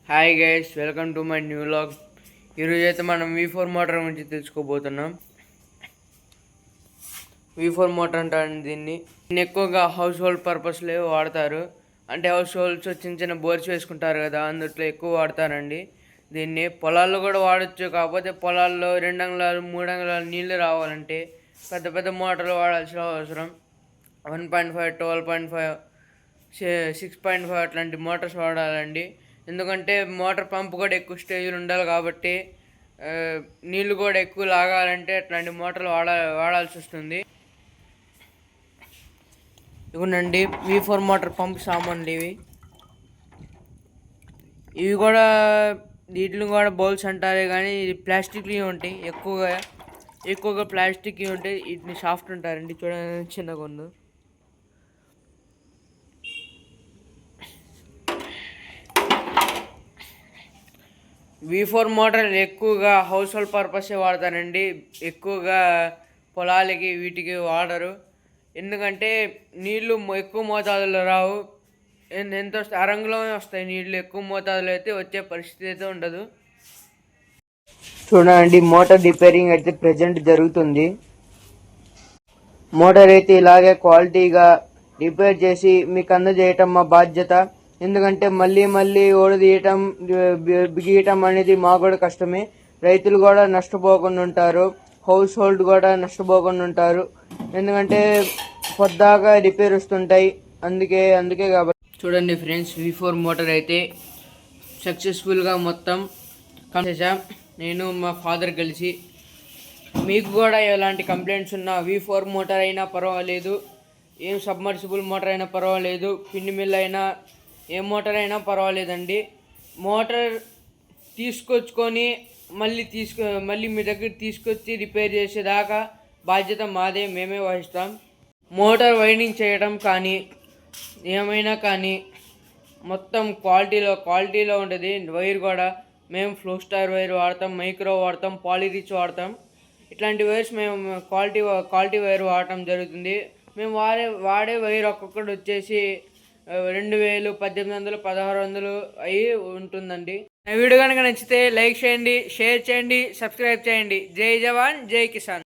Hi guys, welcome to my new vlog. ఈరోజు అయితే మనం V4 మోటార్ గురించి తెలుసుకోబోతున్నాం. V4 మోటార్ అంటారు దీన్ని ఎక్కువగా హౌస్ హోల్డ్ పర్పస్లో వాడతారు. అంటే హౌస్ హోల్డ్స్ చిన్న చిన్న బోర్స్ వేసుకుంటారు కదా, అందుట్లో ఎక్కువ వాడతారండి. దీన్ని పొలాల్లో కూడా వాడచ్చు. కాకపోతే పొలాల్లో 2 అంగుళాలు 3 అంగుళాలు నీళ్ళు రావాలంటే పెద్ద పెద్ద మోటార్లు వాడాల్సిన అవసరం. 1.5, 12.5, 6.5 అట్లాంటి మోటార్స్ వాడాలండి. ఎందుకంటే మోటార్ పంప్ కూడా ఎక్కువ స్టేజ్లు ఉండాలి కాబట్టి నీళ్ళు కూడా ఎక్కువ లాగాలంటే అట్లాంటి మోటార్లు వాడాల్సి వస్తుంది. ఇవ్వనండి V4 మోటార్ పంప్ సామాన్లు ఇవి కూడా వీటిని కూడా బౌల్స్ అంటారే కానీ ఇది ప్లాస్టిక్వి ఉంటాయి. ఎక్కువగా ప్లాస్టిక్వి ఉంటాయి. వీటిని సాఫ్ట్ ఉంటారండి. చూడండి చిన్నగా ఉంది. V4 మోటార్ ఎక్కువగా హౌస్ హోల్డ్ పర్పసే వాడతారండి. ఎక్కువగా పొలాలకి వీటికి వాడరు. ఎందుకంటే నీళ్ళు ఎక్కువ మోతాదులో రావు. ఎంత వస్తాయి, అరంగులోనే వస్తాయి నీళ్ళు. ఎక్కువ మోతాదులో అయితే వచ్చే పరిస్థితి అయితే ఉండదు. చూడండి, మోటార్ రిపేరింగ్ అయితే ప్రెజెంట్ జరుగుతుంది. మోటార్ అయితే ఇలాగే క్వాలిటీగా రిపేర్ చేసి మీకు అందజేయటం మా బాధ్యత. ఎందుకంటే మళ్ళీ ఓడదీయటం బిగియటం అనేది మాకు కూడా కష్టమే. రైతులు కూడా నష్టపోకుండా ఉంటారు, హౌస్ హోల్డ్ కూడా నష్టపోకుండా ఉంటారు. ఎందుకంటే పొద్దాగా రిపేర్ వస్తుంటాయి. అందుకే కాబట్టి చూడండి ఫ్రెండ్స్, V4 మోటార్ అయితే సక్సెస్ఫుల్గా మొత్తం చేసాం నేను మా ఫాదర్ కలిసి. మీకు కూడా ఎలాంటి కంప్లైంట్స్ ఉన్నా V4 మోటార్ అయినా పర్వాలేదు, ఏం సబ్మర్సిబుల్ మోటార్ అయినా పర్వాలేదు, పిండి మిల్ అయినా ఏ మోటార్ అయినా పర్వాలేదండి. మోటార్ తీసుకొచ్చుకొని మళ్ళీ మీ దగ్గర తీసుకొచ్చి రిపేర్ చేసేదాకా బాధ్యత మాదే, మేమే వహిస్తాం. మోటార్ వైండింగ్ చేయడం కానీ ఏమైనా కానీ మొత్తం క్వాలిటీలో ఉంటుంది. వైర్ కూడా మేము ఫ్లో స్టార్ వైర్ వాడతాం, మైక్రో వాడతాం, పాలిరిచ్ వాడతాం. ఇట్లాంటి వైర్స్ మేము క్వాలిటీ వైర్ వాడటం జరుగుతుంది. మేము వాడే వైర్ ఒక్కొక్కటి వచ్చేసి 2000, 1800, 1600 అయి ఉంటుందండి. వీడియో కనుక నచ్చితే లైక్ చేయండి, షేర్ చేయండి, సబ్స్క్రైబ్ చేయండి. జై జవాన్, జై కిసాన్.